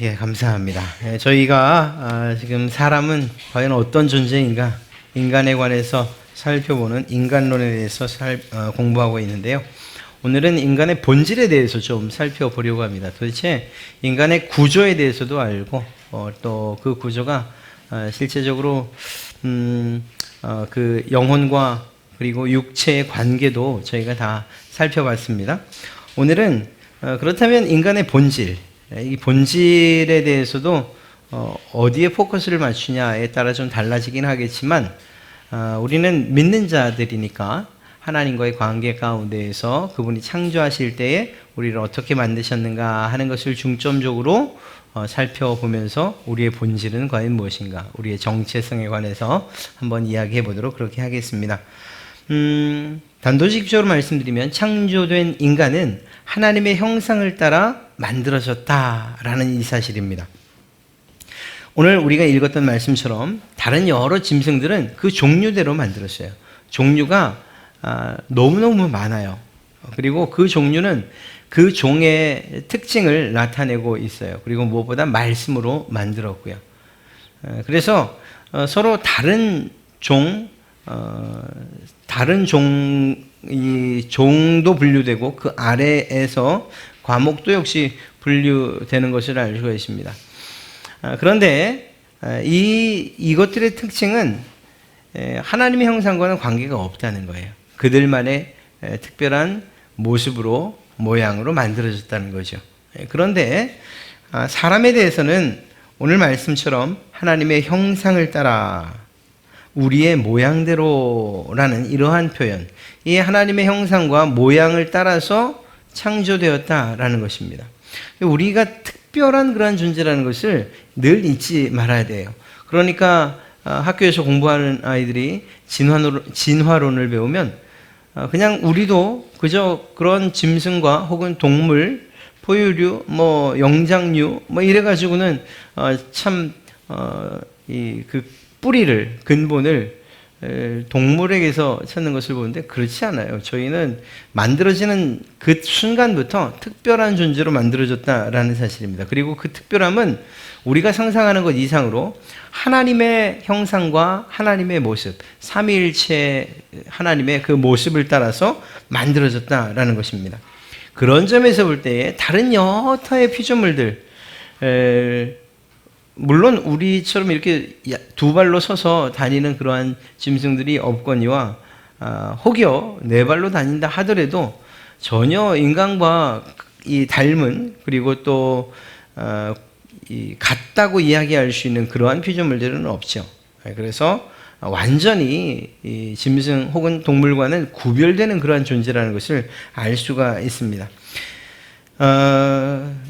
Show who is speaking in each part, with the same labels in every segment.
Speaker 1: 예, 감사합니다. 저희가 지금 사람은 과연 어떤 존재인가, 인간에 관해서 살펴보는 인간론에 대해서 공부하고 있는데요. 오늘은 인간의 본질에 대해서 좀 살펴보려고 합니다. 도대체 인간의 구조에 대해서도 알고 또 그 구조가 실제적으로 그 영혼과 그리고 육체의 관계도 저희가 다 살펴봤습니다. 오늘은 그렇다면 인간의 본질, 이 본질에 대해서도 어디에 포커스를 맞추냐에 따라 좀 달라지긴 하겠지만 우리는 믿는 자들이니까 하나님과의 관계 가운데에서 그분이 창조하실 때에 우리를 어떻게 만드셨는가 하는 것을 중점적으로 살펴보면서 우리의 본질은 과연 무엇인가, 우리의 정체성에 관해서 한번 이야기해 보도록 그렇게 하겠습니다. 단도직입적으로 말씀드리면 창조된 인간은 하나님의 형상을 따라 만들어졌다라는 이 사실입니다. 오늘 우리가 읽었던 말씀처럼 다른 여러 짐승들은 그 종류대로 만들었어요. 종류가 너무너무 많아요. 그리고 그 종류는 그 종의 특징을 나타내고 있어요. 그리고 무엇보다 말씀으로 만들었고요. 그래서 서로 다른 종도 분류되고 그 아래에서 과목도 역시 분류되는 것을 알 수가 있습니다. 그런데 이것들의 특징은 하나님의 형상과는 관계가 없다는 거예요. 그들만의 특별한 모습으로, 모양으로 만들어졌다는 거죠. 그런데 사람에 대해서는 오늘 말씀처럼 하나님의 형상을 따라 우리의 모양대로라는 이러한 표현, 이 하나님의 형상과 모양을 따라서 창조되었다라는 것입니다. 우리가 특별한 그러한 존재라는 것을 늘 잊지 말아야 돼요. 그러니까 학교에서 공부하는 아이들이 진화론을 배우면 그냥 우리도 그저 그런 짐승과 혹은 동물, 포유류, 영장류 이래가지고는 참 그 뿌리를, 근본을 동물에게서 찾는 것을 보는데 그렇지 않아요. 저희는 만들어지는 그 순간부터 특별한 존재로 만들어졌다라는 사실입니다. 그리고 그 특별함은 우리가 상상하는 것 이상으로 하나님의 형상과 하나님의 모습, 삼위일체 하나님의 그 모습을 따라서 만들어졌다라는 것입니다. 그런 점에서 볼 때에 다른 여타의 피조물들, 물론 우리처럼 이렇게 두 발로 서서 다니는 그러한 짐승들이 없거니와 혹여 네 발로 다닌다 하더라도 전혀 인간과 이 닮은, 그리고 또 같다고 이야기할 수 있는 그러한 피조물들은 없죠. 그래서 완전히 이 짐승 혹은 동물과는 구별되는 그러한 존재라는 것을 알 수가 있습니다.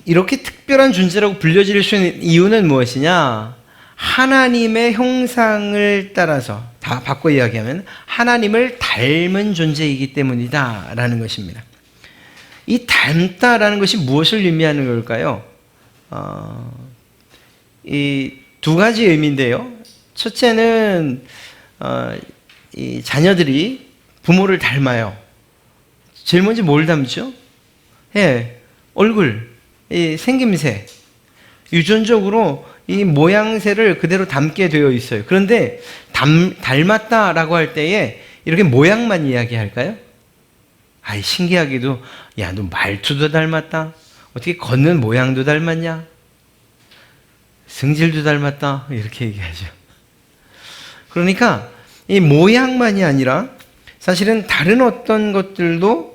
Speaker 1: 이렇게 특별한 존재라고 불려질 수 있는 이유는 무엇이냐? 하나님의 형상을 따라서, 다 바꿔 이야기하면 하나님을 닮은 존재이기 때문이다 라는 것입니다. 이 닮다라는 것이 무엇을 의미하는 걸까요? 이 두 가지 의미인데요. 첫째는 이 자녀들이 부모를 닮아요. 제일 먼저 뭘 닮죠? 얼굴, 이 생김새, 유전적으로 이 모양새를 그대로 담게 되어 있어요. 그런데 닮았다라고 할 때에 이렇게 모양만 이야기할까요? 신기하게도 야, 너 말투도 닮았다. 어떻게 걷는 모양도 닮았냐? 성질도 닮았다. 이렇게 얘기하죠. 그러니까 이 모양만이 아니라 사실은 다른 어떤 것들도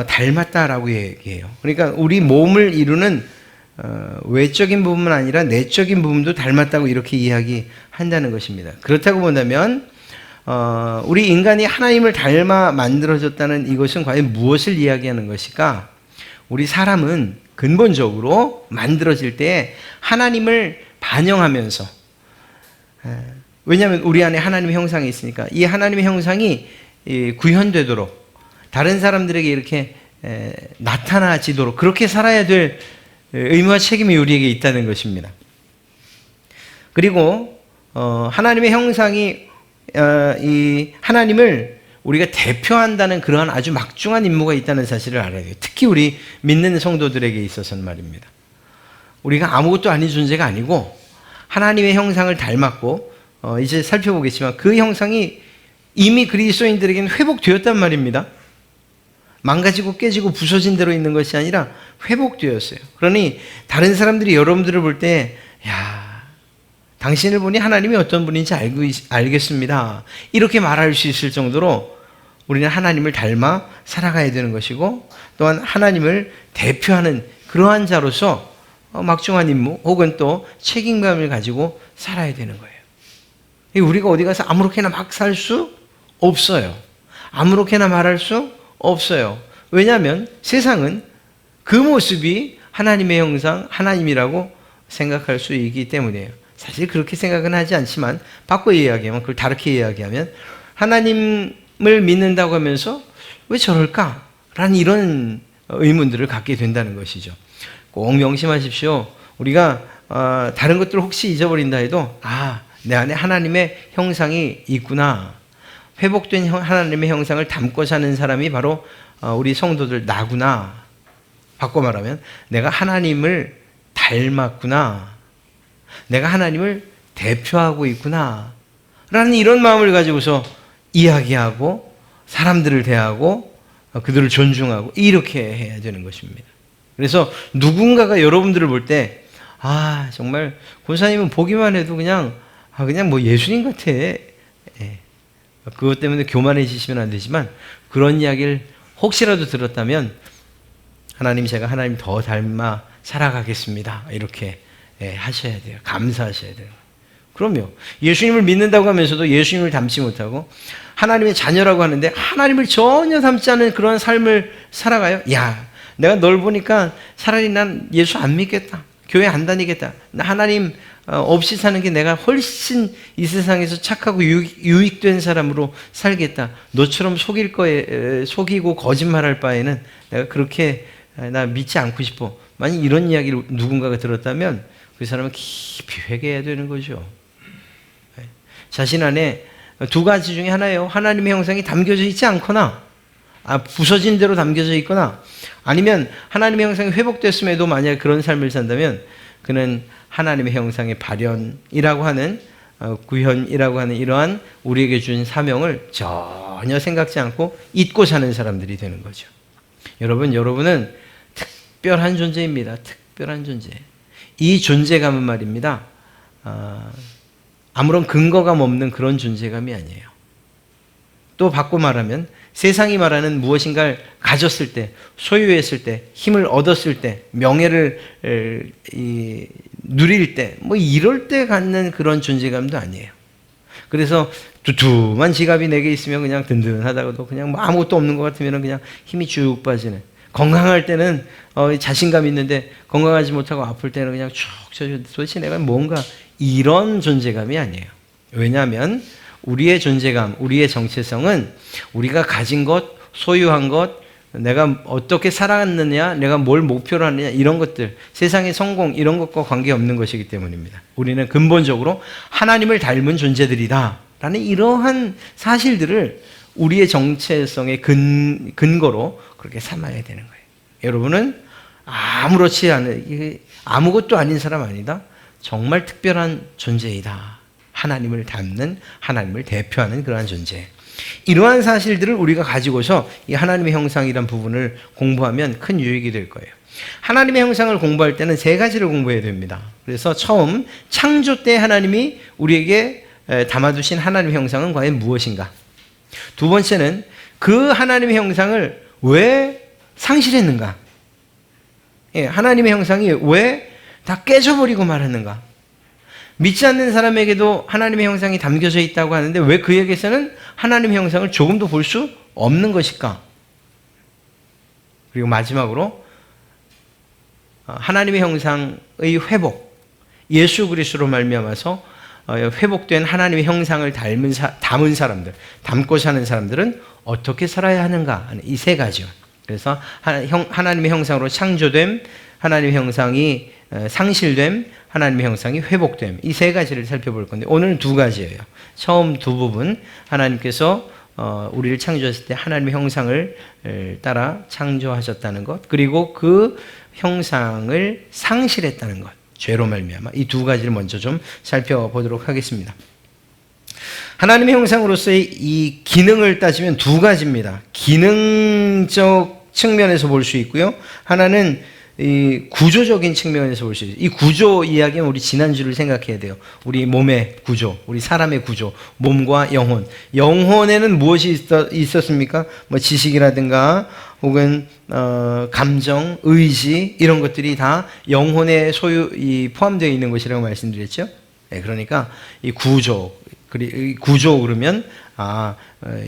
Speaker 1: 닮았다라고 얘기해요. 그러니까 우리 몸을 이루는 외적인 부분은 아니라 내적인 부분도 닮았다고 이렇게 이야기한다는 것입니다. 그렇다고 본다면 우리 인간이 하나님을 닮아 만들어졌다는 이것은 과연 무엇을 이야기하는 것일까? 우리 사람은 근본적으로 만들어질 때 하나님을 반영하면서, 왜냐하면 우리 안에 하나님의 형상이 있으니까 이 하나님의 형상이 구현되도록, 다른 사람들에게 이렇게 나타나지도록 그렇게 살아야 될 의무와 책임이 우리에게 있다는 것입니다. 그리고 하나님의 형상이 이 하나님을 우리가 대표한다는 그러한 아주 막중한 임무가 있다는 사실을 알아야 돼요. 특히 우리 믿는 성도들에게 있어서는 말입니다. 우리가 아무것도 아닌 존재가 아니고 하나님의 형상을 닮았고 이제 살펴보겠지만 그 형상이 이미 그리스도인들에게는 회복되었단 말입니다. 망가지고 깨지고 부서진 대로 있는 것이 아니라 회복되었어요. 그러니 다른 사람들이 여러분들을 볼 때 야, 당신을 보니 하나님이 어떤 분인지 알겠습니다. 이렇게 말할 수 있을 정도로 우리는 하나님을 닮아 살아가야 되는 것이고 또한 하나님을 대표하는 그러한 자로서 막중한 임무 혹은 또 책임감을 가지고 살아야 되는 거예요. 우리가 어디 가서 아무렇게나 막 살 수 없어요. 아무렇게나 말할 수 없어요. 왜냐하면 세상은 그 모습이 하나님의 형상, 하나님이라고 생각할 수 있기 때문이에요. 사실 그렇게 생각은 하지 않지만 바꿔 이야기하면, 그걸 다르게 이야기하면 하나님을 믿는다고 하면서 왜 저럴까? 라는 이런 의문들을 갖게 된다는 것이죠. 꼭 명심하십시오. 우리가 다른 것들을 혹시 잊어버린다 해도 내 안에 하나님의 형상이 있구나. 회복된 하나님의 형상을 담고 사는 사람이 바로 우리 성도들 나구나. 바꿔 말하면 내가 하나님을 닮았구나. 내가 하나님을 대표하고 있구나. 라는 이런 마음을 가지고서 이야기하고 사람들을 대하고 그들을 존중하고 이렇게 해야 되는 것입니다. 그래서 누군가가 여러분들을 볼 때 정말 권사님은 보기만 해도 그냥 뭐 예수님 같아. 그것 때문에 교만해지시면 안 되지만 그런 이야기를 혹시라도 들었다면 하나님 제가 하나님 더 닮아 살아가겠습니다. 이렇게 하셔야 돼요. 감사하셔야 돼요. 그럼요. 예수님을 믿는다고 하면서도 예수님을 닮지 못하고 하나님의 자녀라고 하는데 하나님을 전혀 닮지 않은 그런 삶을 살아가요. 야, 내가 널 보니까 차라리 난 예수 안 믿겠다. 교회 안 다니겠다. 나 하나님 없이 사는 게 내가 훨씬 이 세상에서 착하고 유익된 사람으로 살겠다. 너처럼 속이고 거짓말할 바에는 내가 그렇게 나 믿지 않고 싶어. 만약 이런 이야기를 누군가가 들었다면 그 사람은 깊이 회개해야 되는 거죠. 자신 안에 두 가지 중에 하나예요. 하나님의 형상이 담겨져 있지 않거나 부서진 대로 담겨져 있거나 아니면 하나님의 형상이 회복됐음에도 만약 그런 삶을 산다면 그는 하나님의 형상의 발현이라고 하는 구현이라고 하는 이러한 우리에게 준 사명을 전혀 생각지 않고 잊고 사는 사람들이 되는 거죠. 여러분은 특별한 존재입니다. 특별한 존재. 이 존재감은 말입니다. 아무런 근거감 없는 그런 존재감이 아니에요. 또 바꿔 말하면 세상이 말하는 무엇인가를 가졌을 때, 소유했을 때, 힘을 얻었을 때, 명예를 누릴 때, 뭐 이럴 때 갖는 그런 존재감도 아니에요. 그래서 두툼한 지갑이 내게 있으면 그냥 든든하다고도 그냥 뭐 아무것도 없는 것 같으면 그냥 힘이 쭉 빠지는. 건강할 때는 자신감 있는데 건강하지 못하고 아플 때는 그냥 쭉 도대체 내가 뭔가 이런 존재감이 아니에요. 왜냐하면 우리의 존재감, 우리의 정체성은 우리가 가진 것, 소유한 것, 내가 어떻게 살아갔느냐, 내가 뭘 목표로 하느냐 이런 것들, 세상의 성공 이런 것과 관계없는 것이기 때문입니다. 우리는 근본적으로 하나님을 닮은 존재들이다 라는 이러한 사실들을 우리의 정체성의 근거로 그렇게 삼아야 되는 거예요. 여러분은 아무렇지 않은, 아무것도 아닌 사람 아니다. 정말 특별한 존재이다. 하나님을 닮는, 하나님을 대표하는 그러한 존재. 이러한 사실들을 우리가 가지고서 이 하나님의 형상이란 부분을 공부하면 큰 유익이 될 거예요. 하나님의 형상을 공부할 때는 세 가지를 공부해야 됩니다. 그래서 처음 창조 때 하나님이 우리에게 담아두신 하나님의 형상은 과연 무엇인가? 두 번째는 그 하나님의 형상을 왜 상실했는가? 하나님의 형상이 왜 다 깨져버리고 말았는가? 믿지 않는 사람에게도 하나님의 형상이 담겨져 있다고 하는데 왜 그에게서는 하나님의 형상을 조금도 볼 수 없는 것일까? 그리고 마지막으로 하나님의 형상의 회복, 예수 그리스도로 말미암아서 회복된 하나님의 형상을 담은 사람들, 담고 사는 사람들은 어떻게 살아야 하는가 하는 이 세 가지요. 그래서 하나님의 형상으로 창조됨, 하나님의 형상이 상실됨, 하나님의 형상이 회복됨, 이 세 가지를 살펴볼 건데 오늘은 두 가지예요. 처음 두 부분, 하나님께서 우리를 창조하실 때 하나님의 형상을 따라 창조하셨다는 것, 그리고 그 형상을 상실했다는 것, 죄로 말미암아. 이 두 가지를 먼저 좀 살펴보도록 하겠습니다. 하나님의 형상으로서의 이 기능을 따지면 두 가지입니다. 기능적 측면에서 볼 수 있고요. 하나는 이 구조적인 측면에서 볼 수 있어요. 이 구조 이야기는 우리 지난주를 생각해야 돼요. 우리 몸의 구조, 우리 사람의 구조, 몸과 영혼. 영혼에는 무엇이 있었습니까? 뭐 지식이라든가 혹은 감정, 의지 이런 것들이 다 영혼에 포함되어 있는 것이라고 말씀드렸죠. 네, 그러니까 이 구조 그러면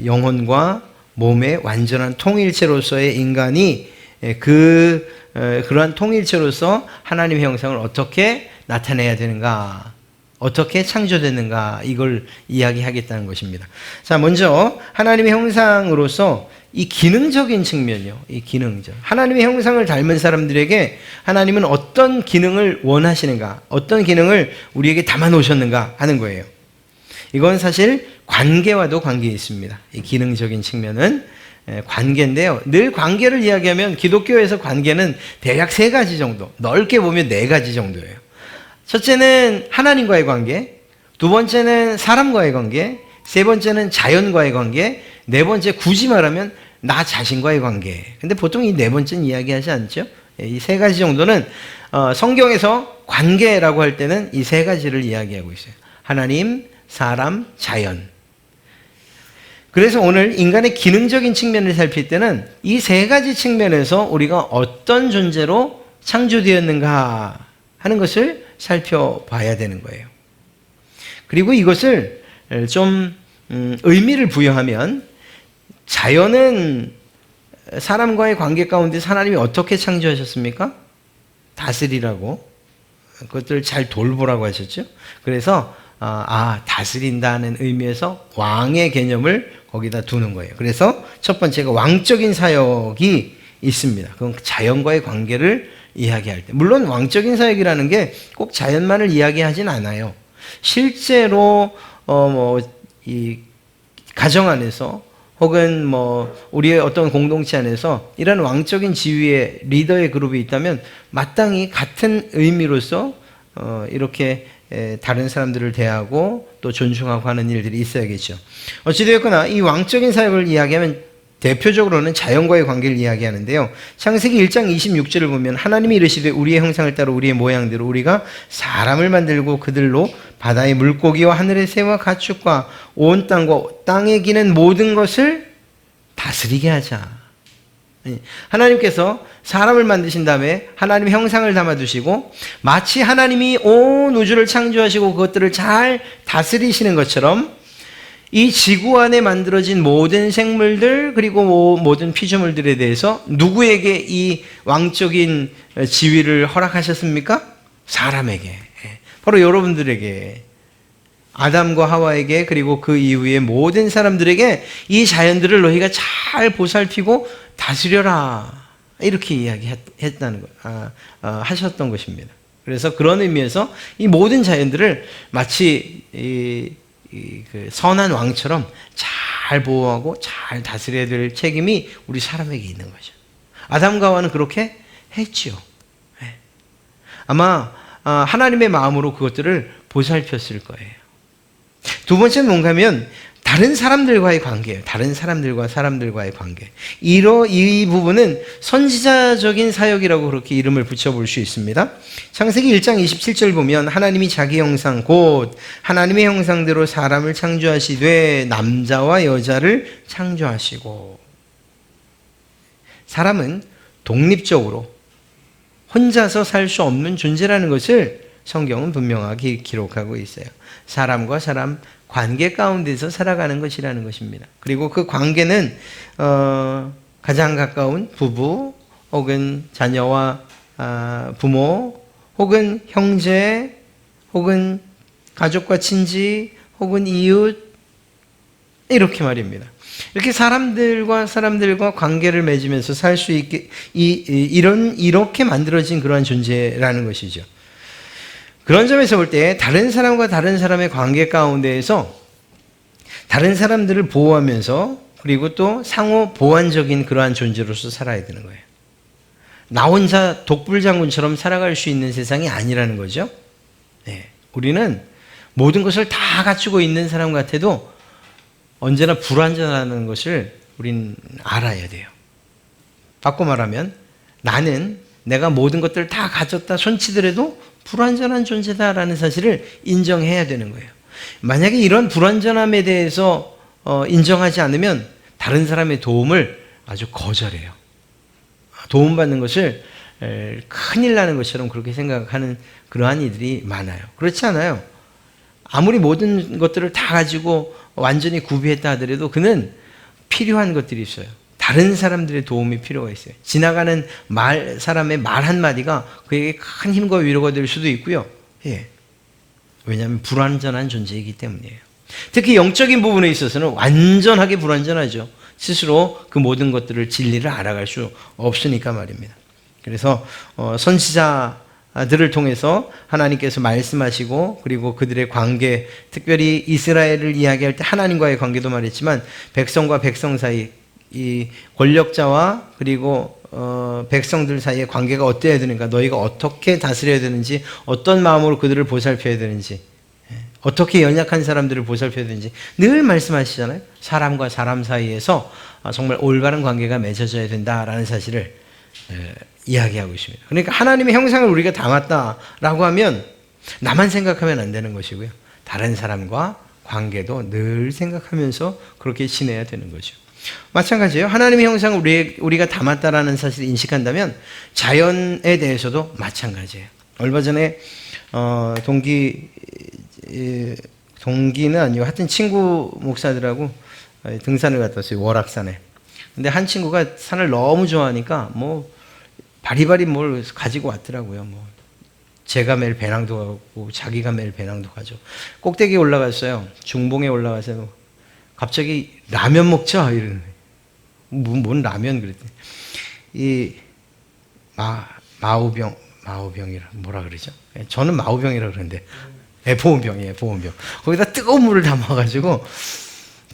Speaker 1: 영혼과 몸의 완전한 통일체로서의 인간이 그러한 통일체로서 하나님의 형상을 어떻게 나타내야 되는가, 어떻게 창조되는가, 이걸 이야기하겠다는 것입니다. 자, 먼저 하나님의 형상으로서 이 기능적인 측면이요. 이 기능적. 하나님의 형상을 닮은 사람들에게 하나님은 어떤 기능을 원하시는가, 어떤 기능을 우리에게 담아 놓으셨는가 하는 거예요. 이건 사실 관계와도 관계 있습니다. 이 기능적인 측면은 관계인데요. 늘 관계를 이야기하면 기독교에서 관계는 대략 세 가지 정도, 넓게 보면 네 가지 정도예요. 첫째는 하나님과의 관계, 두 번째는 사람과의 관계, 세 번째는 자연과의 관계, 네 번째 굳이 말하면 나 자신과의 관계. 근데 보통 이 네 번째는 이야기하지 않죠. 이 세 가지 정도는 성경에서 관계라고 할 때는 이 세 가지를 이야기하고 있어요. 하나님, 사람, 자연. 그래서 오늘 인간의 기능적인 측면을 살필 때는 이 세 가지 측면에서 우리가 어떤 존재로 창조되었는가 하는 것을 살펴봐야 되는 거예요. 그리고 이것을 좀 의미를 부여하면, 자연은 사람과의 관계 가운데 하나님이 어떻게 창조하셨습니까? 다스리라고, 그것들을 잘 돌보라고 하셨죠. 그래서 다스린다는 의미에서 왕의 개념을 거기다 두는 거예요. 그래서 첫 번째가 왕적인 사역이 있습니다. 그건 자연과의 관계를 이야기할 때. 물론 왕적인 사역이라는 게 꼭 자연만을 이야기하진 않아요. 실제로 이 가정 안에서 혹은 우리의 어떤 공동체 안에서 이런 왕적인 지위의 리더의 그룹이 있다면 마땅히 같은 의미로서 이렇게 다른 사람들을 대하고 또 존중하고 하는 일들이 있어야겠죠. 어찌되었거나 이 왕적인 사역을 이야기하면 대표적으로는 자연과의 관계를 이야기하는데요. 창세기 1장 26절을 보면 하나님이 이르시되 우리의 형상을 따라 우리의 모양대로 우리가 사람을 만들고 그들로 바다의 물고기와 하늘의 새와 가축과 온 땅과 땅에 기는 모든 것을 다스리게 하자. 하나님께서 사람을 만드신 다음에 하나님의 형상을 담아두시고 마치 하나님이 온 우주를 창조하시고 그것들을 잘 다스리시는 것처럼 이 지구 안에 만들어진 모든 생물들 그리고 모든 피조물들에 대해서 누구에게 이 왕적인 지위를 허락하셨습니까? 사람에게. 바로 여러분들에게, 아담과 하와에게, 그리고 그 이후에 모든 사람들에게 이 자연들을 너희가 잘 보살피고 다스려라, 이렇게 이야기했다는 거, 하셨던 것입니다. 그래서 그런 의미에서 이 모든 자연들을 마치 그 선한 왕처럼 잘 보호하고 잘 다스려야 될 책임이 우리 사람에게 있는 거죠. 아담과 하와는 그렇게 했지요. 아마 하나님의 마음으로 그것들을 보살폈을 거예요. 두 번째는 뭔가 하면 다른 사람들과의 관계예요. 다른 사람들과 사람들과의 관계. 이 부분은 선지자적인 사역이라고 그렇게 이름을 붙여볼 수 있습니다. 창세기 1장 27절 보면 하나님이 자기 형상 곧 하나님의 형상대로 사람을 창조하시되 남자와 여자를 창조하시고. 사람은 독립적으로 혼자서 살 수 없는 존재라는 것을 성경은 분명하게 기록하고 있어요. 사람과 사람 관계 가운데서 살아가는 것이라는 것입니다. 그리고 그 관계는 가장 가까운 부부 혹은 자녀와 부모 혹은 형제 혹은 가족과 친지 혹은 이웃, 이렇게 말입니다. 이렇게 사람들과 관계를 맺으면서 살 수 있게 이렇게 만들어진 그러한 존재라는 것이죠. 그런 점에서 볼 때 다른 사람과 다른 사람의 관계 가운데에서 다른 사람들을 보호하면서 그리고 또 상호 보완적인 그러한 존재로서 살아야 되는 거예요. 나 혼자 독불장군처럼 살아갈 수 있는 세상이 아니라는 거죠. 네. 우리는 모든 것을 다 갖추고 있는 사람 같아도 언제나 불완전하다는 것을 우린 알아야 돼요. 바꿔 말하면 나는 내가 모든 것들을 다 가졌다 손치더라도 불완전한 존재다라는 사실을 인정해야 되는 거예요. 만약에 이런 불완전함에 대해서 인정하지 않으면 다른 사람의 도움을 아주 거절해요. 도움받는 것을 큰일 나는 것처럼 그렇게 생각하는 그러한 이들이 많아요. 그렇지 않아요. 아무리 모든 것들을 다 가지고 완전히 구비했다 하더라도 그는 필요한 것들이 있어요. 다른 사람들의 도움이 필요가 있어요. 지나가는 사람의 말 한마디가 그에게 큰 힘과 위로가 될 수도 있고요. 예. 왜냐하면 불완전한 존재이기 때문이에요. 특히 영적인 부분에 있어서는 완전하게 불완전하죠. 스스로 그 모든 것들을 진리를 알아갈 수 없으니까 말입니다. 그래서 선지자들을 통해서 하나님께서 말씀하시고 그리고 그들의 관계, 특별히 이스라엘을 이야기할 때 하나님과의 관계도 말했지만 백성과 백성 사이, 이 권력자와 그리고 백성들 사이의 관계가 어때야 되는가, 너희가 어떻게 다스려야 되는지, 어떤 마음으로 그들을 보살펴야 되는지, 어떻게 연약한 사람들을 보살펴야 되는지 늘 말씀하시잖아요. 사람과 사람 사이에서 정말 올바른 관계가 맺어져야 된다라는 사실을 이야기하고 있습니다. 그러니까 하나님의 형상을 우리가 담았다라고 하면 나만 생각하면 안 되는 것이고요. 다른 사람과 관계도 늘 생각하면서 그렇게 지내야 되는 거죠. 마찬가지예요. 하나님의 형상을 우리가 담았다라는 사실을 인식한다면 자연에 대해서도 마찬가지예요. 얼마 전에 동기는 아니고 하여튼 친구 목사들하고 등산을 갔다 왔어요. 월악산에. 근데 한 친구가 산을 너무 좋아하니까 뭐 바리바리 뭘 가지고 왔더라고요. 뭐 제가 매일 배낭도 가고 자기가 매일 배낭도 가죠. 꼭대기에 올라갔어요. 중봉에 올라가서 갑자기 라면 먹자 이러는 거예요. 뭔 라면 그랬더니 이 마우병이라 뭐라 그러죠? 저는 마우병이라 그러는데 보온병이에요. 보온병. 거기다 뜨거운 물을 담아가지고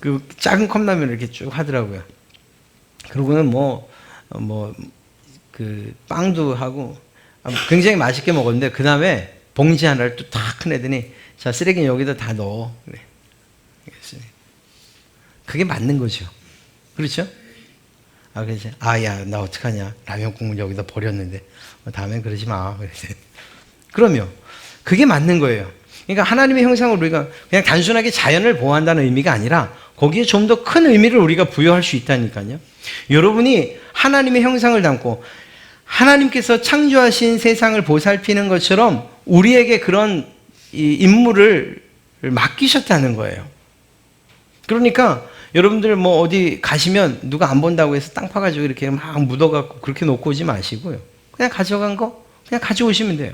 Speaker 1: 그 작은 컵라면을 이렇게 쭉 하더라고요. 그러고는 그 빵도 하고 굉장히 맛있게 먹었는데 그 다음에 봉지 하나를 또 탁 꺼내더니 자, 쓰레기는 여기다 다 넣어. 그래. 그게 맞는 거죠. 그렇죠? 그래서 야, 나 어떡하냐. 라면 국물 여기다 버렸는데 다음엔 그러지 마. 그러면 그게 맞는 거예요. 그러니까 하나님의 형상을 우리가 그냥 단순하게 자연을 보호한다는 의미가 아니라 거기에 좀 더 큰 의미를 우리가 부여할 수 있다니까요. 여러분이 하나님의 형상을 담고 하나님께서 창조하신 세상을 보살피는 것처럼 우리에게 그런 이 임무를 맡기셨다는 거예요. 그러니까 여러분들 뭐 어디 가시면 누가 안 본다고 해서 땅 파가지고 이렇게 막 묻어갖고 그렇게 놓고 오지 마시고요. 그냥 가져간 거 그냥 가져오시면 돼요.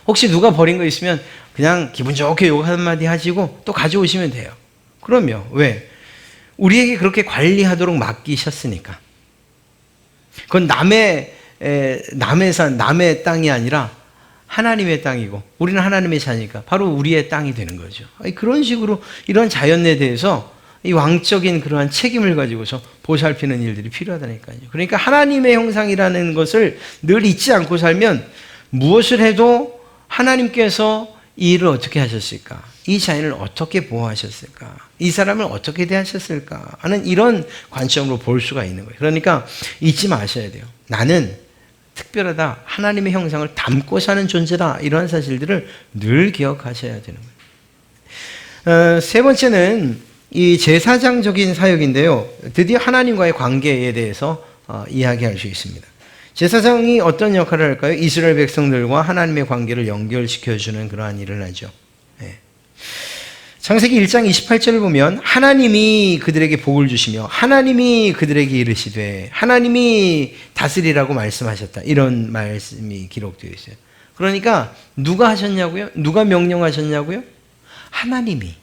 Speaker 1: 혹시 누가 버린 거 있으면 그냥 기분 좋게 욕 한마디 하시고 또 가져오시면 돼요. 그러면 왜? 우리에게 그렇게 관리하도록 맡기셨으니까. 그건 남의 산, 남의 땅이 아니라 하나님의 땅이고 우리는 하나님의 자니까 바로 우리의 땅이 되는 거죠. 그런 식으로 이런 자연에 대해서 이 왕적인 그러한 책임을 가지고서 보살피는 일들이 필요하다니까요. 그러니까 하나님의 형상이라는 것을 늘 잊지 않고 살면 무엇을 해도 하나님께서 이 일을 어떻게 하셨을까? 이 자연을 어떻게 보호하셨을까? 이 사람을 어떻게 대하셨을까? 하는 이런 관점으로 볼 수가 있는 거예요. 그러니까 잊지 마셔야 돼요. 나는 특별하다. 하나님의 형상을 담고 사는 존재다. 이런 사실들을 늘 기억하셔야 되는 거예요. 세 번째는 이 제사장적인 사역인데요. 드디어 하나님과의 관계에 대해서 이야기할 수 있습니다. 제사장이 어떤 역할을 할까요? 이스라엘 백성들과 하나님의 관계를 연결시켜주는 그러한 일을 하죠. 창세기 1장 28절을 보면 하나님이 그들에게 복을 주시며 하나님이 그들에게 이르시되 하나님이 다스리라고 말씀하셨다. 이런 말씀이 기록되어 있어요. 그러니까 누가 하셨냐고요? 누가 명령하셨냐고요? 하나님이.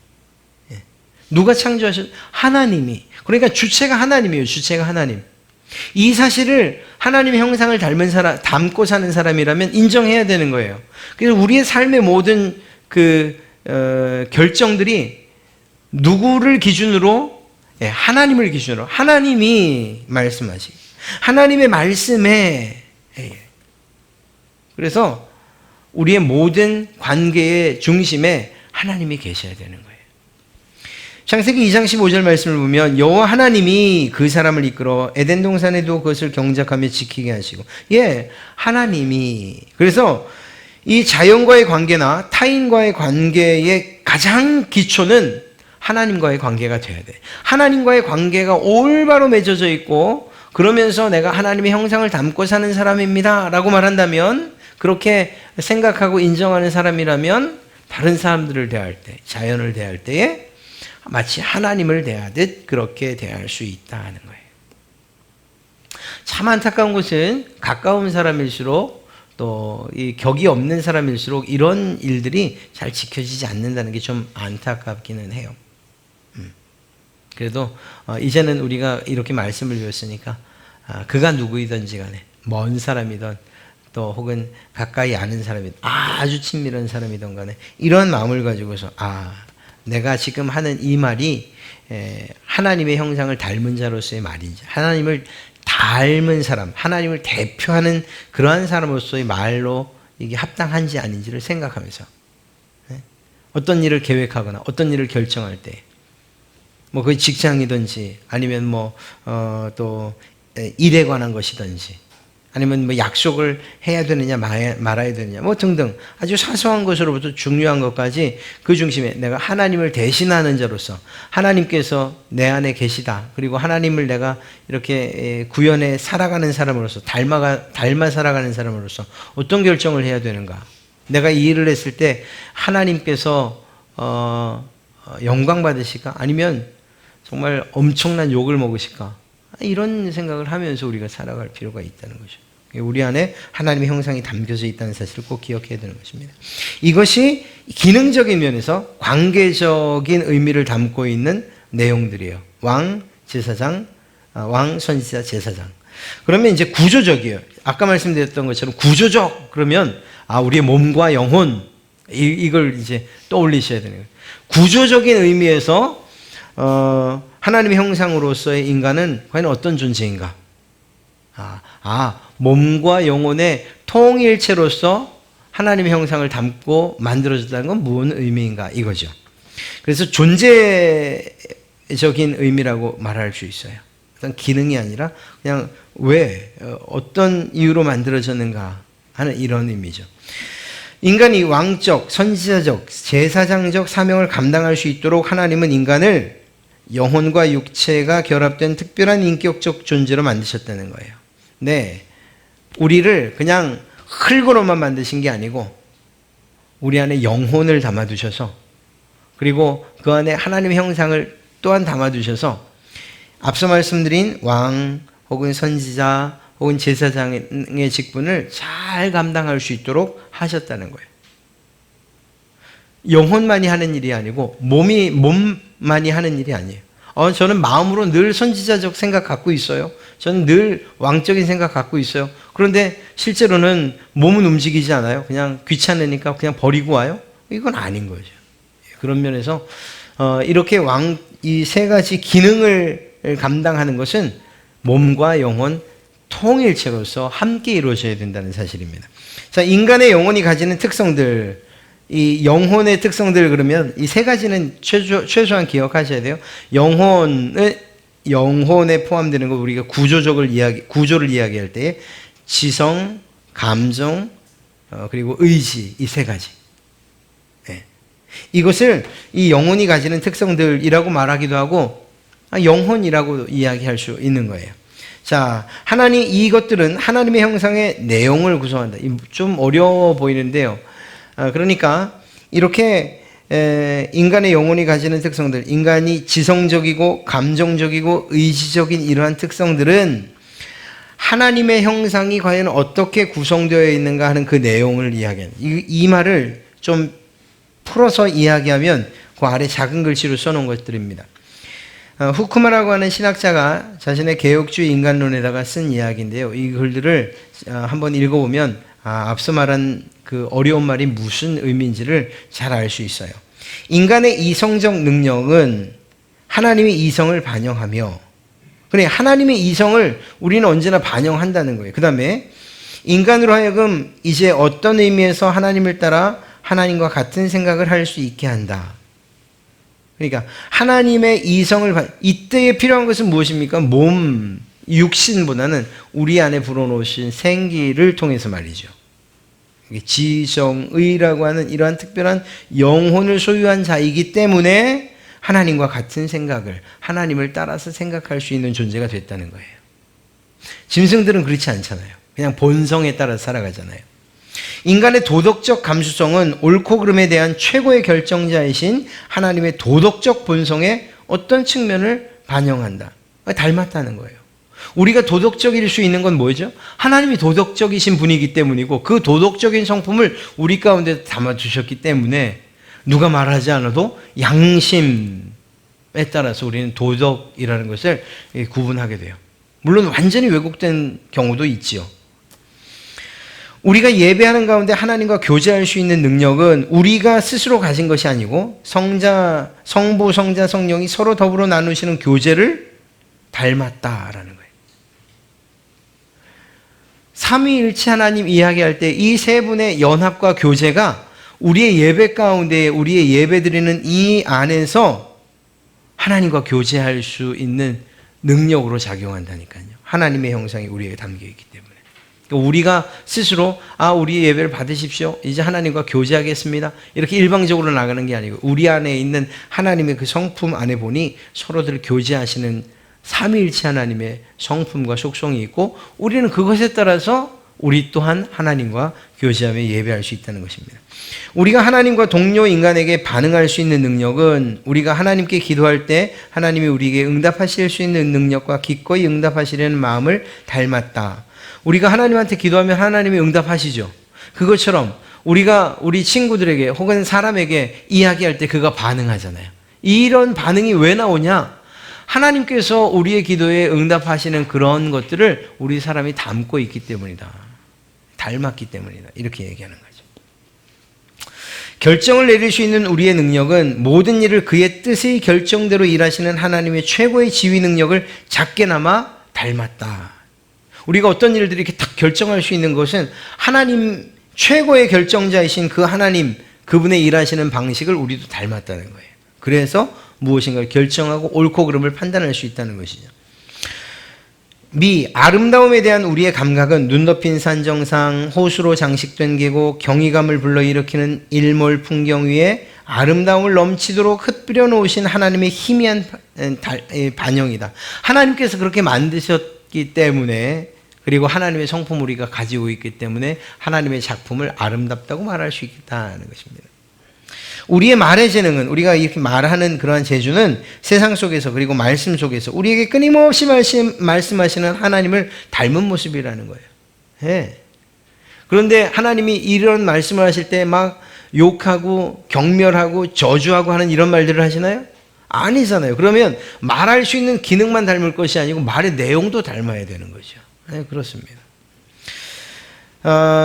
Speaker 1: 누가 창조하셨? 하나님이. 그러니까 주체가 하나님이에요. 주체가 하나님. 이 사실을 하나님의 형상을 닮은 사람, 담고 사는 사람이라면 인정해야 되는 거예요. 그래서 우리의 삶의 모든 결정들이 누구를 기준으로? 예, 하나님을 기준으로. 하나님이 말씀하시. 하나님의 말씀에. 예. 그래서 우리의 모든 관계의 중심에 하나님이 계셔야 되는 거예요. 창세기 2장 15절 말씀을 보면 여호와 하나님이 그 사람을 이끌어 에덴 동산에 두어 그것을 경작하며 지키게 하시고, 예, 하나님이. 그래서 이 자연과의 관계나 타인과의 관계의 가장 기초는 하나님과의 관계가 돼야 돼. 하나님과의 관계가 올바로 맺어져 있고, 그러면서 내가 하나님의 형상을 담고 사는 사람입니다 라고 말한다면, 그렇게 생각하고 인정하는 사람이라면 다른 사람들을 대할 때, 자연을 대할 때에 마치 하나님을 대하듯 그렇게 대할 수 있다는 거예요. 참 안타까운 것은 가까운 사람일수록 또 이 격이 없는 사람일수록 이런 일들이 잘 지켜지지 않는다는 게 좀 안타깝기는 해요. 그래도 이제는 우리가 이렇게 말씀을 배웠으니까 그가 누구이든지 간에 먼 사람이든 또 혹은 가까이 아는 사람이든 아주 친밀한 사람이든 간에 이런 마음을 가지고서 내가 지금 하는 이 말이 하나님의 형상을 닮은 자로서의 말인지, 하나님을 닮은 사람, 하나님을 대표하는 그러한 사람으로서의 말로 이게 합당한지 아닌지를 생각하면서 어떤 일을 계획하거나 어떤 일을 결정할 때, 뭐 그 직장이든지 아니면 또 일에 관한 것이든지 아니면 뭐 약속을 해야 되느냐 말아야 되느냐 뭐 등등 아주 사소한 것으로부터 중요한 것까지 그 중심에 내가 하나님을 대신하는 자로서 하나님께서 내 안에 계시다. 그리고 하나님을 내가 이렇게 구현해 살아가는 사람으로서 닮아 살아가는 사람으로서 어떤 결정을 해야 되는가. 내가 이 일을 했을 때 하나님께서 영광 받으실까? 아니면 정말 엄청난 욕을 먹으실까? 이런 생각을 하면서 우리가 살아갈 필요가 있다는 거죠. 우리 안에 하나님의 형상이 담겨져 있다는 사실을 꼭 기억해야 되는 것입니다. 이것이 기능적인 면에서 관계적인 의미를 담고 있는 내용들이에요. 왕, 제사장, 왕, 선지자, 제사장. 그러면 이제 구조적이에요. 아까 말씀드렸던 것처럼 구조적 그러면 우리의 몸과 영혼 이걸 이제 떠올리셔야 되는 거예요. 구조적인 의미에서 하나님의 형상으로서의 인간은 과연 어떤 존재인가? 몸과 영혼의 통일체로서 하나님의 형상을 담고 만들어졌다는 건 무슨 의미인가? 이거죠. 그래서 존재적인 의미라고 말할 수 있어요. 어떤 기능이 아니라 그냥 왜, 어떤 이유로 만들어졌는가 하는 이런 의미죠. 인간이 왕적, 선지자적, 제사장적 사명을 감당할 수 있도록 하나님은 인간을 영혼과 육체가 결합된 특별한 인격적 존재로 만드셨다는 거예요. 네, 우리를 그냥 흙으로만 만드신 게 아니고 우리 안에 영혼을 담아두셔서 그리고 그 안에 하나님의 형상을 또한 담아두셔서 앞서 말씀드린 왕 혹은 선지자 혹은 제사장의 직분을 잘 감당할 수 있도록 하셨다는 거예요. 영혼만이 하는 일이 아니고 몸만이 하는 일이 아니에요. 저는 마음으로 늘 선지자적 생각 갖고 있어요. 저는 늘 왕적인 생각 갖고 있어요. 그런데 실제로는 몸은 움직이지 않아요. 그냥 귀찮으니까 그냥 버리고 와요. 이건 아닌 거죠. 그런 면에서 이렇게 이 세 가지 기능을 감당하는 것은 몸과 영혼 통일체로서 함께 이루어져야 된다는 사실입니다. 자, 인간의 영혼이 가지는 특성들, 이 영혼의 특성들 그러면 이 세 가지는 최소한 기억하셔야 돼요. 영혼에 포함되는 거 우리가 구조를 이야기할 때 지성, 감정, 그리고 의지 이 세 가지. 네. 이것을 이 영혼이 가지는 특성들이라고 말하기도 하고 영혼이라고 이야기할 수 있는 거예요. 자, 이것들은 하나님의 형상의 내용을 구성한다. 좀 어려워 보이는데요. 그러니까 이렇게 인간의 영혼이 가지는 특성들, 인간이 지성적이고 감정적이고 의지적인 이러한 특성들은 하나님의 형상이 과연 어떻게 구성되어 있는가 하는 그 내용을 이야기하는 이 말을 좀 풀어서 이야기하면 그 아래 작은 글씨로 써놓은 것들입니다. 후크마라고 하는 신학자가 자신의 개혁주의 인간론에다가 쓴 이야기인데요. 이 글들을 한번 읽어보면 앞서 말한 그 어려운 말이 무슨 의미인지를 잘 알 수 있어요. 인간의 이성적 능력은 하나님의 이성을 반영하며, 그래, 하나님의 이성을 우리는 언제나 반영한다는 거예요. 그 다음에 인간으로 하여금 이제 어떤 의미에서 하나님을 따라 하나님과 같은 생각을 할 수 있게 한다. 그러니까 하나님의 이성을, 이때에 필요한 것은 무엇입니까? 몸, 육신보다는 우리 안에 불어넣으신 생기를 통해서 말이죠. 지성의라고 하는 이러한 특별한 영혼을 소유한 자이기 때문에 하나님과 같은 생각을, 하나님을 따라서 생각할 수 있는 존재가 됐다는 거예요. 짐승들은 그렇지 않잖아요. 그냥 본성에 따라 살아가잖아요. 인간의 도덕적 감수성은 옳고 그름에 대한 최고의 결정자이신 하나님의 도덕적 본성의 어떤 측면을 반영한다. 닮았다는 거예요. 우리가 도덕적일 수 있는 건 뭐죠? 하나님이 도덕적이신 분이기 때문이고, 그 도덕적인 성품을 우리 가운데 담아주셨기 때문에 누가 말하지 않아도 양심에 따라서 우리는 도덕이라는 것을 구분하게 돼요. 물론 완전히 왜곡된 경우도 있지요. 우리가 예배하는 가운데 하나님과 교제할 수 있는 능력은 우리가 스스로 가진 것이 아니고 성부, 성자, 성령이 서로 더불어 나누시는 교제를 닮았다라는 거예요. 삼위일체 하나님 이야기할 때 이 세 분의 연합과 교제가 우리의 예배 가운데, 우리의 예배 드리는 이 안에서 하나님과 교제할 수 있는 능력으로 작용한다니까요. 하나님의 형상이 우리에게 담겨있기 때문에. 그러니까 우리가 스스로 우리 예배를 받으십시오, 이제 하나님과 교제하겠습니다, 이렇게 일방적으로 나가는 게 아니고 우리 안에 있는 하나님의 그 성품 안에 보니 서로들 교제하시는 삼위일체 하나님의 성품과 속성이 있고, 우리는 그것에 따라서 우리 또한 하나님과 교제하며 예배할 수 있다는 것입니다. 우리가 하나님과 동료 인간에게 반응할 수 있는 능력은 우리가 하나님께 기도할 때 하나님이 우리에게 응답하실 수 있는 능력과 기꺼이 응답하시려는 마음을 닮았다. 우리가 하나님한테 기도하면 하나님이 응답하시죠. 그것처럼 우리가 우리 친구들에게 혹은 사람에게 이야기할 때 그가 반응하잖아요. 이런 반응이 왜 나오냐? 하나님께서 우리의 기도에 응답하시는 그런 것들을 우리 사람이 담고 있기 때문이다. 닮았기 때문이다. 이렇게 얘기하는 거죠. 결정을 내릴 수 있는 우리의 능력은 모든 일을 그의 뜻의 결정대로 일하시는 하나님의 최고의 지휘 능력을 작게나마 닮았다. 우리가 어떤 일들이 이렇게 딱 결정할 수 있는 것은 하나님 최고의 결정자이신 그 하나님, 그분의 일하시는 방식을 우리도 닮았다는 거예요. 그래서 무엇인가를 결정하고 옳고 그름을 판단할 수 있다는 것이죠. 아름다움에 대한 우리의 감각은 눈 덮인 산 정상, 호수로 장식된 계곡, 경이감을 불러일으키는 일몰 풍경 위에 아름다움을 넘치도록 흩뿌려 놓으신 하나님의 희미한 반영이다. 하나님께서 그렇게 만드셨기 때문에, 그리고 하나님의 성품을 우리가 가지고 있기 때문에 하나님의 작품을 아름답다고 말할 수 있다는 것입니다. 우리의 말의 재능은, 우리가 이렇게 말하는 그러한 재주는 세상 속에서, 그리고 말씀 속에서 우리에게 끊임없이 말씀하시는 하나님을 닮은 모습이라는 거예요. 네. 그런데 하나님이 이런 말씀을 하실 때 막 욕하고 경멸하고 저주하고 하는 이런 말들을 하시나요? 아니잖아요. 그러면 말할 수 있는 기능만 닮을 것이 아니고 말의 내용도 닮아야 되는 거죠. 네, 그렇습니다.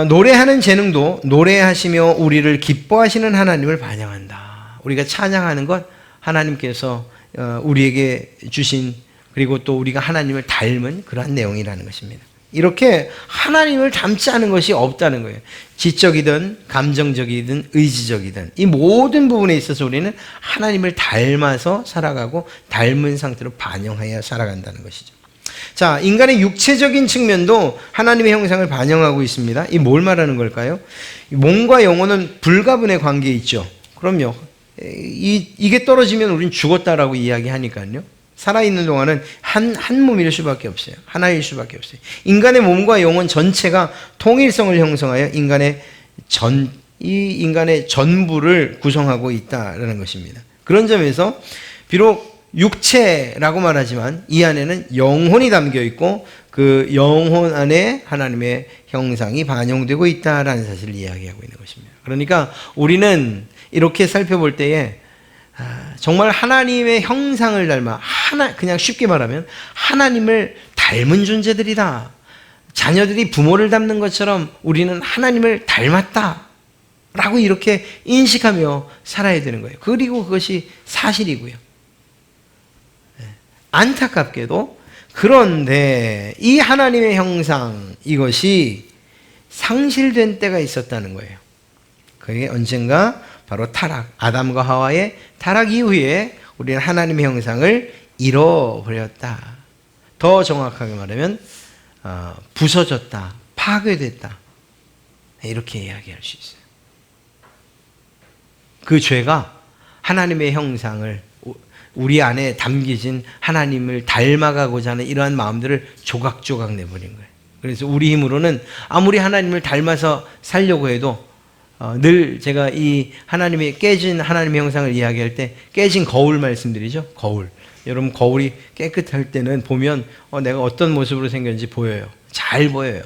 Speaker 1: 노래하는 재능도 노래하시며 우리를 기뻐하시는 하나님을 반영한다. 우리가 찬양하는 것, 하나님께서 우리에게 주신, 그리고 또 우리가 하나님을 닮은 그러한 내용이라는 것입니다. 이렇게 하나님을 닮지 않은 것이 없다는 거예요. 지적이든 감정적이든 의지적이든 이 모든 부분에 있어서 우리는 하나님을 닮아서 살아가고 닮은 상태로 반영하여 살아간다는 것이죠. 자, 인간의 육체적인 측면도 하나님의 형상을 반영하고 있습니다. 이 뭘 말하는 걸까요? 몸과 영혼은 불가분의 관계에 있죠. 그럼요. 이게 떨어지면 우린 죽었다라고 이야기하니까요. 살아있는 동안은 한 몸일 수밖에 없어요. 하나일 수밖에 없어요. 인간의 몸과 영혼 전체가 통일성을 형성하여 인간의 전부를 구성하고 있다라는 것입니다. 그런 점에서 비록 육체라고 말하지만 이 안에는 영혼이 담겨 있고 그 영혼 안에 하나님의 형상이 반영되고 있다라는 사실을 이야기하고 있는 것입니다. 그러니까 우리는 이렇게 살펴볼 때에 정말 하나님의 형상을 닮아, 그냥 쉽게 말하면 하나님을 닮은 존재들이다. 자녀들이 부모를 닮는 것처럼 우리는 하나님을 닮았다. 라고 이렇게 인식하며 살아야 되는 거예요. 그리고 그것이 사실이고요. 안타깝게도 그런데 이 하나님의 형상 이것이 상실된 때가 있었다는 거예요. 그게 언젠가 바로 타락, 아담과 하와의 타락 이후에 우리는 하나님의 형상을 잃어버렸다. 더 정확하게 말하면 부서졌다, 파괴됐다, 이렇게 이야기할 수 있어요. 그 죄가 하나님의 형상을, 우리 안에 담겨진 하나님을 닮아가고자 하는 이러한 마음들을 조각조각 내버린 거예요. 그래서 우리 힘으로는 아무리 하나님을 닮아서 살려고 해도 늘 제가 이 하나님의 깨진 하나님의 형상을 이야기할 때 깨진 거울 말씀드리죠. 거울. 여러분 거울이 깨끗할 때는 보면 내가 어떤 모습으로 생겼는지 보여요. 잘 보여요.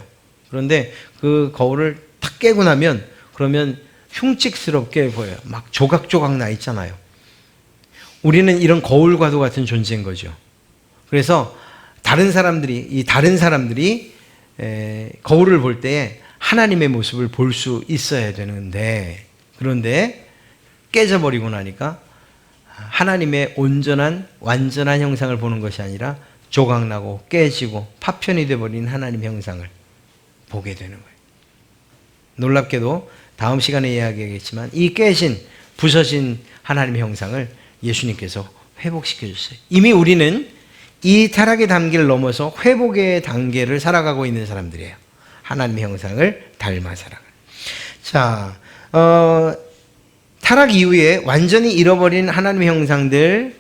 Speaker 1: 그런데 그 거울을 탁 깨고 나면 그러면 흉측스럽게 보여요. 막 조각조각 나 있잖아요. 우리는 이런 거울과도 같은 존재인 거죠. 그래서 다른 사람들이 거울을 볼 때에 하나님의 모습을 볼 수 있어야 되는데, 그런데 깨져버리고 나니까 하나님의 온전한 완전한 형상을 보는 것이 아니라 조각나고 깨지고 파편이 되어버린 하나님의 형상을 보게 되는 거예요. 놀랍게도 다음 시간에 이야기하겠지만 이 깨진 부서진 하나님의 형상을 예수님께서 회복시켜 주셨어요. 이미 우리는 이 타락의 단계를 넘어서 회복의 단계를 살아가고 있는 사람들이에요. 하나님의 형상을 닮아 살아가는. 자, 타락 이후에 완전히 잃어버린 하나님의 형상들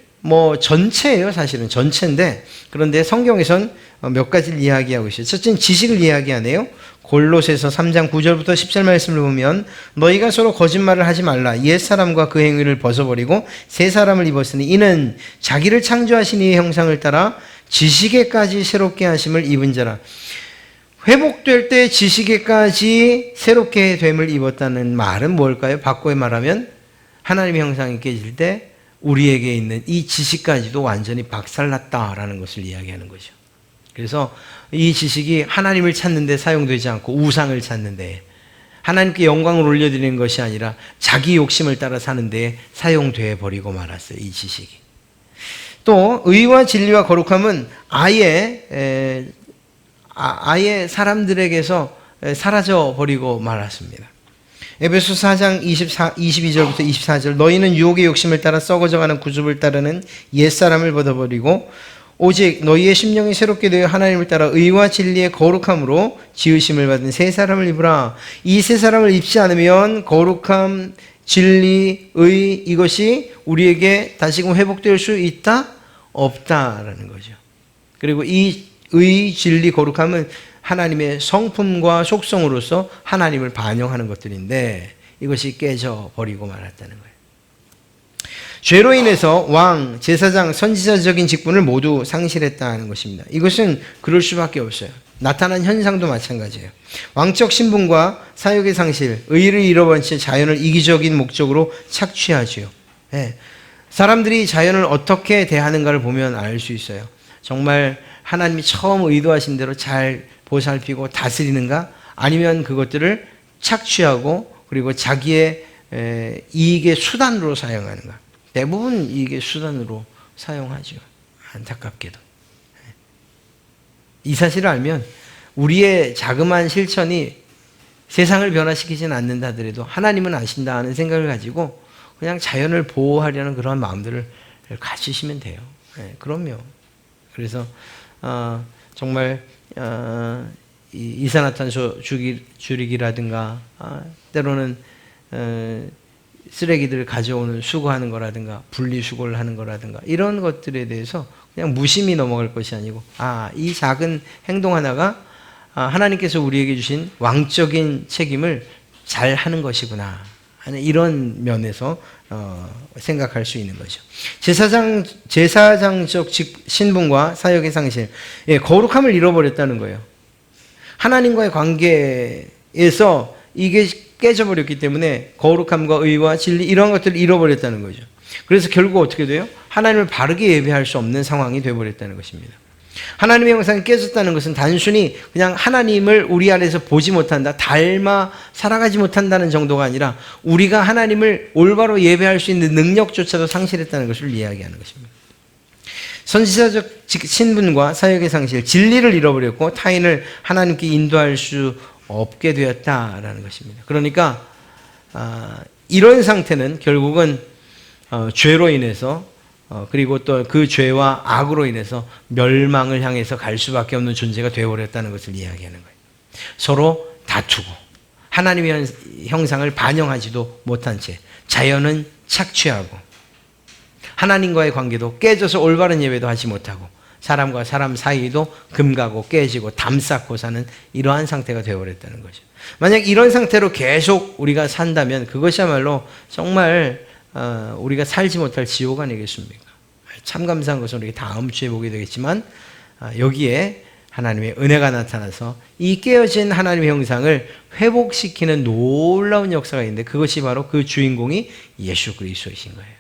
Speaker 1: 전체예요. 사실은 전체인데, 그런데 성경에선 몇 가지를 이야기하고 있어요. 첫째는 지식을 이야기하네요. 골로새서 3장 9절부터 10절 말씀을 보면 너희가 서로 거짓말을 하지 말라. 옛사람과 그 행위를 벗어버리고 새 사람을 입었으니 이는 자기를 창조하신 이의 형상을 따라 지식에까지 새롭게 하심을 입은 자라. 회복될 때 지식에까지 새롭게 됨을 입었다는 말은 뭘까요? 바꿔 말하면 하나님의 형상이 깨질 때 우리에게 있는 이 지식까지도 완전히 박살났다라는 것을 이야기하는 거죠. 그래서 이 지식이 하나님을 찾는 데 사용되지 않고 우상을 찾는 데, 하나님께 영광을 올려드리는 것이 아니라 자기 욕심을 따라 사는 데 사용돼 버리고 말았어요. 이 지식이. 또 의와 진리와 거룩함은 아예 사람들에게서 사라져 버리고 말았습니다. 에베소 4장 22절부터 24절 너희는 유혹의 욕심을 따라 썩어져가는 구습을 따르는 옛사람을 벗어버리고 오직 너희의 심령이 새롭게 되어 하나님을 따라 의와 진리의 거룩함으로 지으심을 받은 새 사람을 입으라. 이 새 사람을 입지 않으면 거룩함, 진리, 의 이것이 우리에게 다시금 회복될 수 있다? 없다라는 거죠. 그리고 이 의, 진리, 거룩함은 하나님의 성품과 속성으로서 하나님을 반영하는 것들인데 이것이 깨져버리고 말았다는 거예요. 죄로 인해서 왕, 제사장, 선지자적인 직분을 모두 상실했다는 것입니다. 이것은 그럴 수밖에 없어요. 나타난 현상도 마찬가지예요. 왕적 신분과 사역의 상실, 의를 잃어버린 채 자연을 이기적인 목적으로 착취하지요. 네. 사람들이 자연을 어떻게 대하는가를 보면 알 수 있어요. 정말 하나님이 처음 의도하신 대로 잘 보살피고 다스리는가? 아니면 그것들을 착취하고 그리고 자기의 이익의 수단으로 사용하는가? 대부분 이익의 수단으로 사용하죠. 안타깝게도. 이 사실을 알면 우리의 자그마한 실천이 세상을 변화시키진 않는다 하더라도 하나님은 아신다 하는 생각을 가지고 그냥 자연을 보호하려는 그런 마음들을 가지시면 돼요. 그럼요. 그래서 정말 이산화탄소 줄이기라든가 때로는 쓰레기들을 가져오는 수거하는 거라든가 분리수거를 하는 거라든가 이런 것들에 대해서 그냥 무심히 넘어갈 것이 아니고 이 작은 행동 하나가 하나님께서 우리에게 주신 왕적인 책임을 잘 하는 것이구나 하는 이런 면에서 생각할 수 있는 거죠. 제사장적 신분과 사역의 상실, 거룩함을 잃어버렸다는 거예요. 하나님과의 관계에서 이게 깨져버렸기 때문에 거룩함과 의와 진리 이런 것들을 잃어버렸다는 거죠. 그래서 결국 어떻게 돼요? 하나님을 바르게 예배할 수 없는 상황이 되어버렸다는 것입니다. 하나님의 형상이 깨졌다는 것은 단순히 그냥 하나님을 우리 안에서 보지 못한다, 닮아 살아가지 못한다는 정도가 아니라 우리가 하나님을 올바로 예배할 수 있는 능력조차도 상실했다는 것을 이야기하는 것입니다. 선지자적 신분과 사역의 상실, 진리를 잃어버렸고 타인을 하나님께 인도할 수 없게 되었다라는 것입니다. 그러니까 이런 상태는 결국은 죄로 인해서 그리고 또 그 죄와 악으로 인해서 멸망을 향해서 갈 수밖에 없는 존재가 되어버렸다는 것을 이야기하는 거예요. 서로 다투고 하나님의 형상을 반영하지도 못한 채 자연은 착취하고 하나님과의 관계도 깨져서 올바른 예배도 하지 못하고 사람과 사람 사이도 금가고 깨지고 담쌓고 사는 이러한 상태가 되어버렸다는 거죠. 만약 이런 상태로 계속 우리가 산다면 그것이야말로 정말 우리가 살지 못할 지옥 아니겠습니까? 참 감사한 것은 우리 다음 주에 보게 되겠지만 여기에 하나님의 은혜가 나타나서 이 깨어진 하나님의 형상을 회복시키는 놀라운 역사가 있는데 그것이 바로 그 주인공이 예수 그리스도이신 거예요.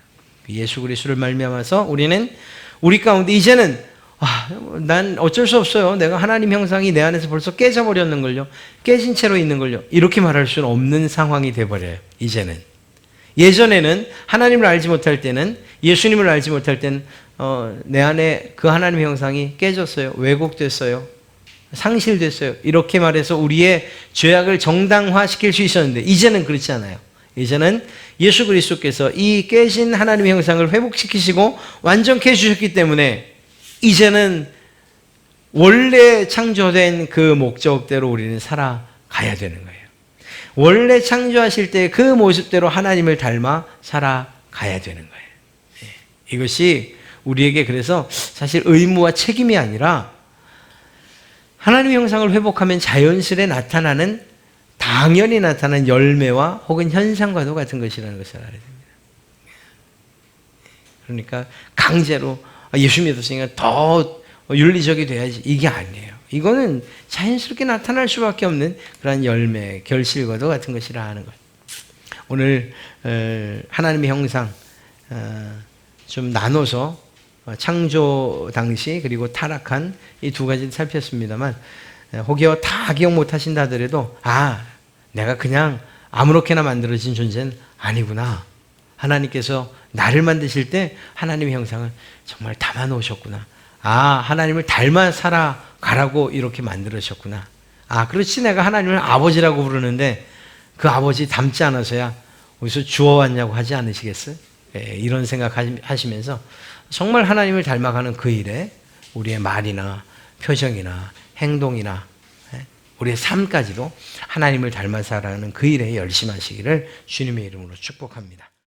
Speaker 1: 예수 그리스도를 말미암아서 우리는 우리 가운데 이제는 난 어쩔 수 없어요. 내가 하나님 형상이 내 안에서 벌써 깨져버렸는걸요. 깨진 채로 있는걸요. 이렇게 말할 수는 없는 상황이 돼버려요. 이제는. 예전에는 하나님을 알지 못할 때는 예수님을 알지 못할 때는 내 안에 그 하나님의 형상이 깨졌어요. 왜곡됐어요. 상실됐어요. 이렇게 말해서 우리의 죄악을 정당화시킬 수 있었는데 이제는 그렇지 않아요. 이제는 예수 그리스도께서 이 깨진 하나님의 형상을 회복시키시고 완전케 해주셨기 때문에 이제는 원래 창조된 그 목적대로 우리는 살아가야 되는 거예요. 원래 창조하실 때 그 모습대로 하나님을 닮아 살아가야 되는 거예요. 이것이 우리에게 그래서 사실 의무와 책임이 아니라 하나님의 형상을 회복하면 자연스레 나타나는 당연히 나타나는 열매와 혹은 현상과도 같은 것이라는 것을 알아야 됩니다. 그러니까 강제로 예수 믿었으니까 더 윤리적이 돼야지 이게 아니에요. 이거는 자연스럽게 나타날 수밖에 없는 그런 열매, 결실과도 같은 것이라 하는 것. 오늘 하나님의 형상 좀 나눠서 창조 당시 그리고 타락한 이 두 가지를 살폈습니다만 혹여 다 기억 못하신다 하더라도 내가 그냥 아무렇게나 만들어진 존재는 아니구나. 하나님께서 나를 만드실 때 하나님의 형상을 정말 담아 놓으셨구나. 하나님을 닮아 살아가라고 이렇게 만들으셨구나. 그렇지 내가 하나님을 아버지라고 부르는데 그 아버지 닮지 않아서야 어디서 주워왔냐고 하지 않으시겠어요? 이런 생각 하시면서 정말 하나님을 닮아가는 그 일에 우리의 말이나 표정이나 행동이나 우리의 삶까지도 하나님을 닮아 살아가는 그 일에 열심하시기를 주님의 이름으로 축복합니다.